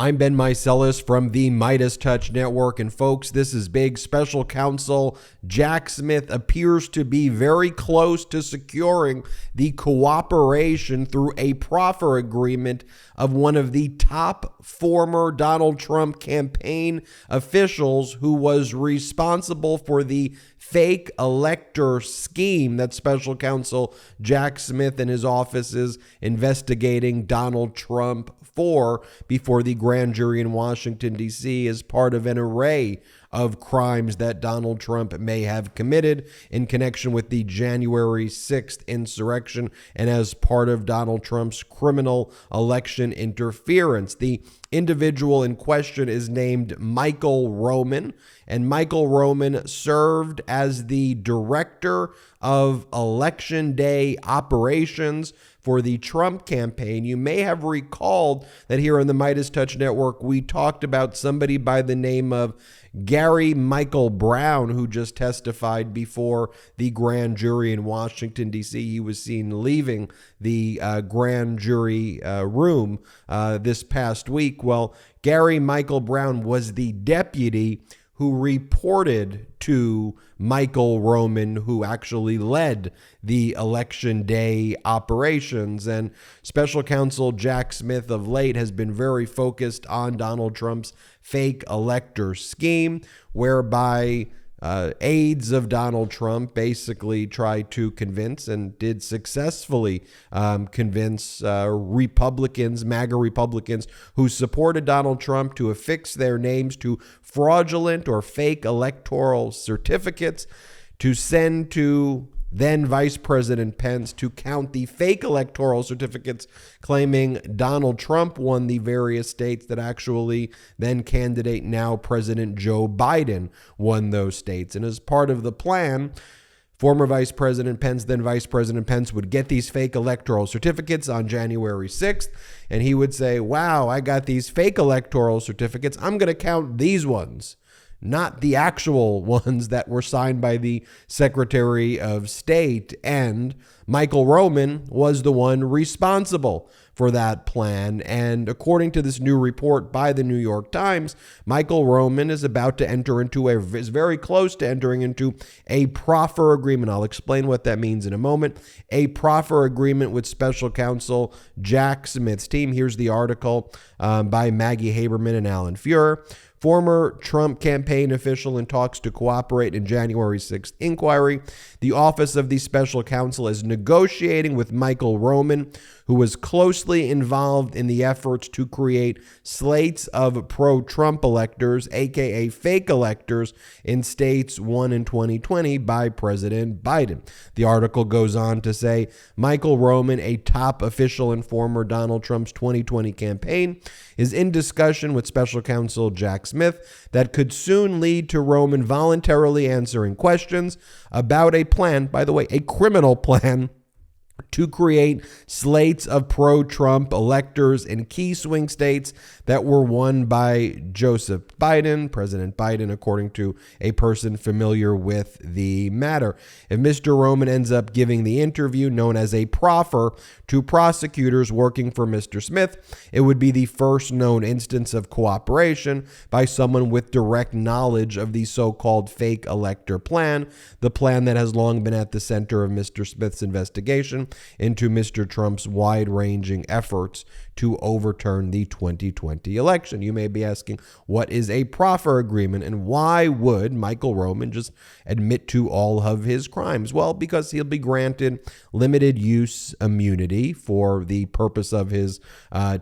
I'm Ben Meiselas from the MeidasTouch Network, and folks, this is big. Special Counsel Jack Smith appears to be very close to securing the cooperation through a proffer agreement of one of the top former Donald Trump campaign officials who was responsible for the fake elector scheme that Special Counsel Jack Smith and his office is investigating Donald Trump for before the grand jury in Washington, D.C. as part of an array of crimes that Donald Trump may have committed in connection with the January 6th insurrection and as part of Donald Trump's criminal election interference. The individual in question is named Michael Roman, and Michael Roman served as the director of Election Day operations for the Trump campaign. You may have recalled that here on the MeidasTouch Network, we talked about somebody by the name of Gary Michael Brown, who just testified before the grand jury in Washington, D.C. He was seen leaving the grand jury room this past week. Well, Gary Michael Brown was the deputy who reported to Michael Roman, who actually led the Election Day operations. And Special Counsel Jack Smith of late has been very focused on Donald Trump's fake elector scheme, whereby aides of Donald Trump basically tried to convince and did successfully convince Republicans, MAGA Republicans who supported Donald Trump to affix their names to fraudulent or fake electoral certificates to send to then Vice President Pence to count the fake electoral certificates claiming Donald Trump won the various states that actually then candidate now President Joe Biden won those states. And as part of the plan, former Vice President Pence, then Vice President Pence, would get these fake electoral certificates on January 6th, and he would say, wow, I got these fake electoral certificates. I'm going to count these ones, not the actual ones that were signed by the Secretary of State. And Michael Roman was the one responsible for that plan. And according to this new report by the New York Times, Michael Roman is about to is very close to entering into a proffer agreement. I'll explain what that means in a moment. A proffer agreement with Special Counsel Jack Smith's team. Here's the article by Maggie Haberman and Alan Feuer. Former Trump campaign official in talks to cooperate in January 6th inquiry. The Office of the Special Counsel is negotiating with Michael Roman, who was closely involved in the efforts to create slates of pro-Trump electors, aka fake electors, in states won in 2020 by President Biden. The article goes on to say Michael Roman, a top official in former Donald Trump's 2020 campaign, is in discussion with Special Counsel Jack Smith that could soon lead to Roman voluntarily answering questions about a plan, by the way, a criminal plan, to create slates of pro-Trump electors in key swing states that were won by Joseph Biden, President Biden, according to a person familiar with the matter. If Mr. Roman ends up giving the interview known as a proffer to prosecutors working for Mr. Smith, it would be the first known instance of cooperation by someone with direct knowledge of the so-called fake elector plan, the plan that has long been at the center of Mr. Smith's investigation into Mr. Trump's wide-ranging efforts to overturn the 2020 election. You may be asking, what is a proffer agreement and why would Michael Roman just admit to all of his crimes? Well, because he'll be granted limited use immunity for the purpose of his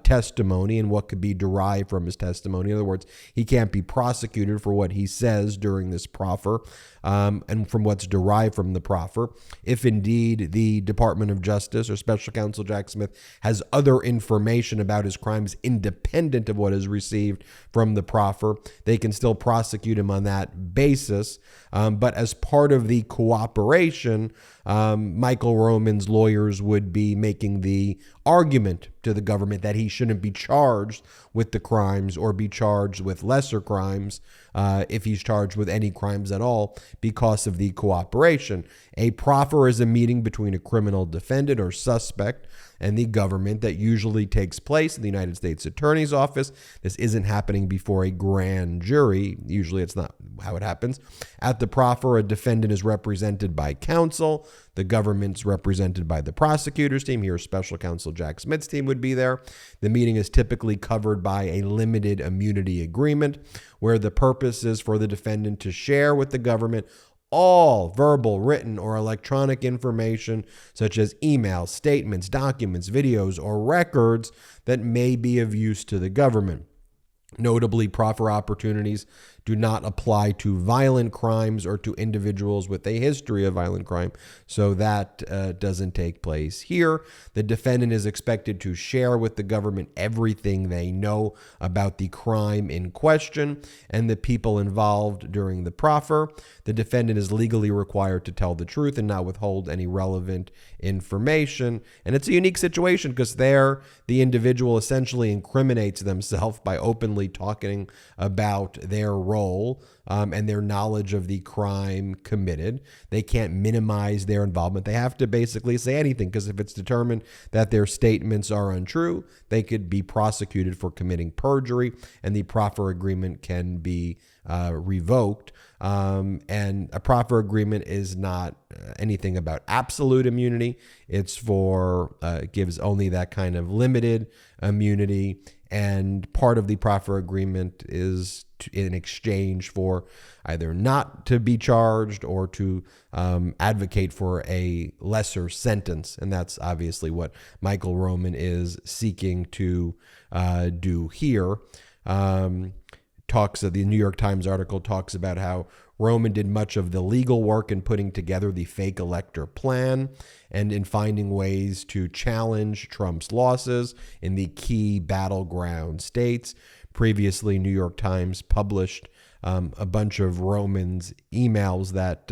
testimony and what could be derived from his testimony. In other words, he can't be prosecuted for what he says during this proffer and from what's derived from the proffer. If indeed the Department of Justice or Special Counsel Jack Smith has other information about his crimes independent of what is received from the proffer, they can still prosecute him on that basis. But as part of the cooperation, Michael Roman's lawyers would be making the argument to the government that he shouldn't be charged with the crimes or be charged with lesser crimes if he's charged with any crimes at all because of the cooperation. A proffer is a meeting between a criminal defendant or suspect and the government that usually takes place in the United States Attorney's Office. This isn't happening before a grand jury. Usually it's not how it happens. At the proffer, a defendant is represented by counsel. The government's represented by the prosecutor's team. Here, Special Counsel Jack Smith's team would be there. The meeting is typically covered by a limited immunity agreement where the purpose is for the defendant to share with the government all verbal, written, or electronic information, such as emails, statements, documents, videos, or records that may be of use to the government. Notably, proffer opportunities do not apply to violent crimes or to individuals with a history of violent crime, so that doesn't take place here. The defendant is expected to share with the government everything they know about the crime in question and the people involved during the proffer. The defendant is legally required to tell the truth and not withhold any relevant information. And it's a unique situation because there the individual essentially incriminates themselves by openly talking about their role and their knowledge of the crime committed. They can't minimize their involvement. They have to basically say anything because if it's determined that their statements are untrue, they could be prosecuted for committing perjury and the proffer agreement can be revoked. And a proffer agreement is not anything about absolute immunity. It's for, it gives only that kind of limited immunity. And part of the proffer agreement is in exchange for either not to be charged or to advocate for a lesser sentence. And that's obviously what Michael Roman is seeking to do here. The New York Times article talks about how Roman did much of the legal work in putting together the fake elector plan and in finding ways to challenge Trump's losses in the key battleground states. Previously, New York Times published a bunch of Roman's emails that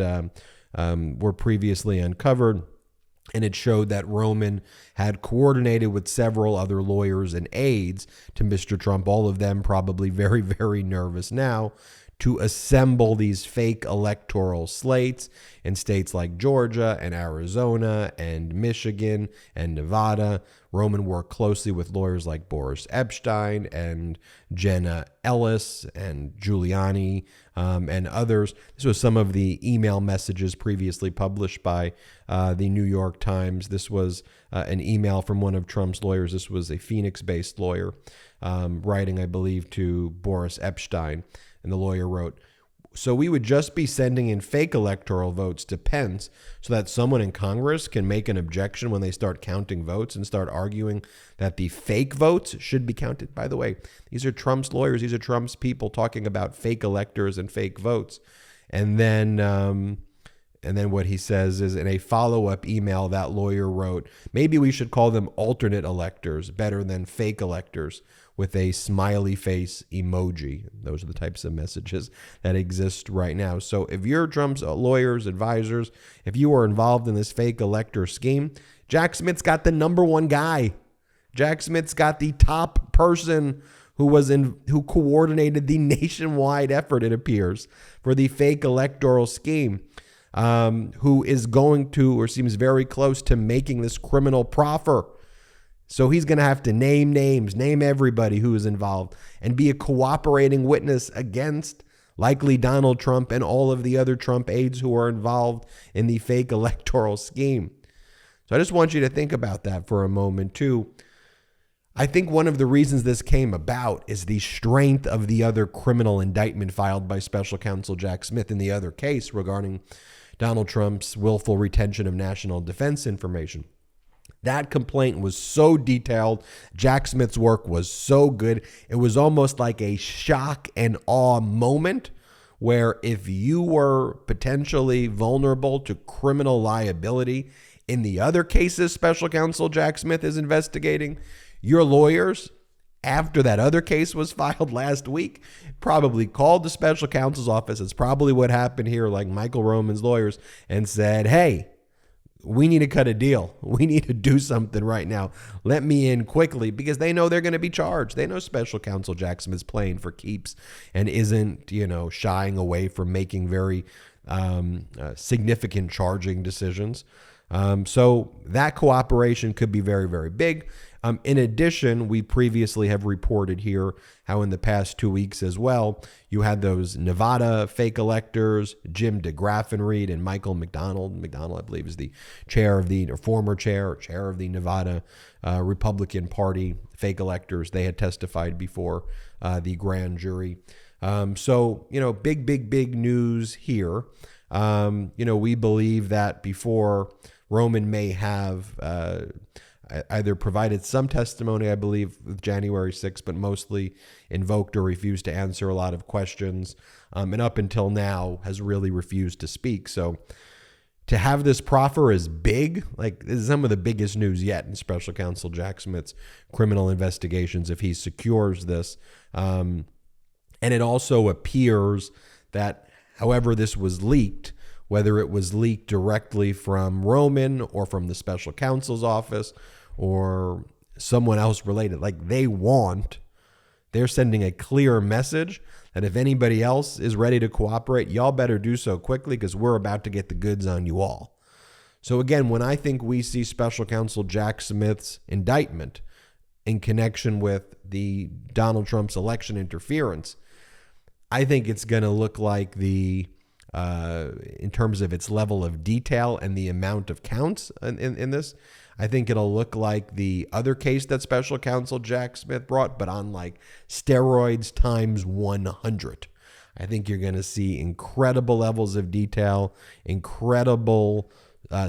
were previously uncovered. And it showed that Roman had coordinated with several other lawyers and aides to Mr. Trump, all of them probably very, very nervous now, to assemble these fake electoral slates in states like Georgia and Arizona and Michigan and Nevada. Roman worked closely with lawyers like Boris Epshteyn and Jenna Ellis and Giuliani and others. This was some of the email messages previously published by the New York Times. This was an email from one of Trump's lawyers. This was a Phoenix-based lawyer writing, I believe, to Boris Epshteyn. And the lawyer wrote, "So we would just be sending in fake electoral votes to Pence so that someone in Congress can make an objection when they start counting votes and start arguing that the fake votes should be counted." By the way, these are Trump's lawyers. These are Trump's people talking about fake electors and fake votes. And then what he says is in a follow-up email, that lawyer wrote, "Maybe we should call them alternate electors better than fake electors," with a smiley face emoji. Those are the types of messages that exist right now. So if you're Trump's lawyers, advisors, if you are involved in this fake elector scheme, Jack Smith's got the number one guy. Jack Smith's got the top person who coordinated the nationwide effort, it appears, for the fake electoral scheme, who is going to, or seems very close to making this criminal proffer. So he's going to have to name names, name everybody who is involved, and be a cooperating witness against likely Donald Trump and all of the other Trump aides who are involved in the fake electoral scheme. So I just want you to think about that for a moment, too. I think one of the reasons this came about is the strength of the other criminal indictment filed by Special Counsel Jack Smith in the other case regarding Donald Trump's willful retention of national defense information. That complaint was so detailed. Jack Smith's work was so good. It was almost like a shock and awe moment where if you were potentially vulnerable to criminal liability in the other cases Special Counsel Jack Smith is investigating, your lawyers, after that other case was filed last week, probably called the special counsel's office. It's probably what happened here, like Michael Roman's lawyers, and said, "Hey, we need to cut a deal. We need to do something right now. Let me in quickly, because they know they're going to be charged. They know Special Counsel Jack Smith's playing for keeps and isn't, shying away from making very significant charging decisions. So that cooperation could be very, very big. In addition, we previously have reported here how in the past 2 weeks as well, you had those Nevada fake electors, Jim DeGraffenreid and Michael McDonald. McDonald, I believe, is the former chair of the Nevada Republican Party fake electors. They had testified before the grand jury. So, big news here. We believe that before Roman may have either provided some testimony, I believe, with January 6th, but mostly invoked or refused to answer a lot of questions, and up until now has really refused to speak. So to have this proffer is big. Like, this is some of the biggest news yet in Special Counsel Jack Smith's criminal investigations if he secures this. And it also appears that however this was leaked, whether it was leaked directly from Roman or from the special counsel's office or someone else related, they're sending a clear message that if anybody else is ready to cooperate, y'all better do so quickly, because we're about to get the goods on you all. So again, when I think we see Special Counsel Jack Smith's indictment in connection with the Donald Trump's election interference, I think it's going to look like in terms of its level of detail and the amount of counts in this, I think it'll look like the other case that Special Counsel Jack Smith brought, but on steroids times 100. I think you're going to see incredible levels of detail, incredible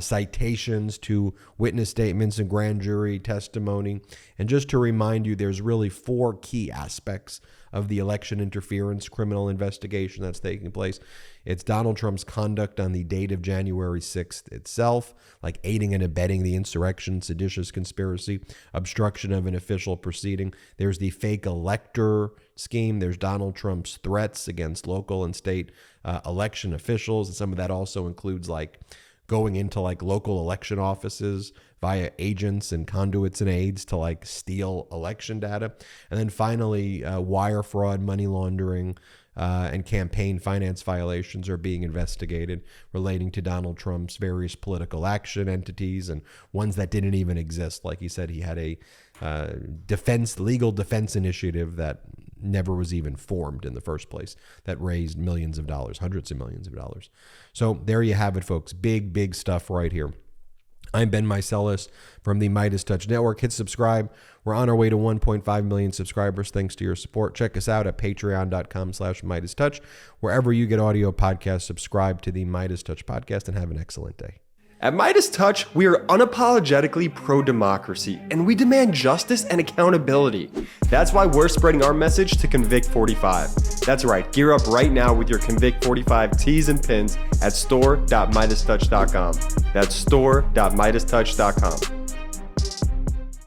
citations to witness statements and grand jury testimony. And just to remind you, there's really 4 key aspects of the election interference criminal investigation that's taking place. It's Donald Trump's conduct on the date of January 6th itself, like aiding and abetting the insurrection, seditious conspiracy, obstruction of an official proceeding. There's the fake elector scheme. There's Donald Trump's threats against local and state election officials. And some of that also includes going into local election offices via agents and conduits and aides to steal election data. And then finally, wire fraud, money laundering, and campaign finance violations are being investigated relating to Donald Trump's various political action entities and ones that didn't even exist. Like he said, he had a legal defense initiative that never was even formed in the first place, that raised millions of dollars, hundreds of millions of dollars. So there you have it, folks. Big stuff right here. I'm Ben Meiselas from the MeidasTouch Network. Hit subscribe. We're on our way to 1.5 million subscribers thanks to your support. Check us out at patreon.com/MeidasTouch. Wherever you get audio podcasts, subscribe to the MeidasTouch podcast and have an excellent day. At MeidasTouch, we are unapologetically pro-democracy, and we demand justice and accountability. That's why we're spreading our message to Convict 45. That's right, gear up right now with your Convict 45 tees and pins at store.MeidasTouch.com. That's store.MeidasTouch.com.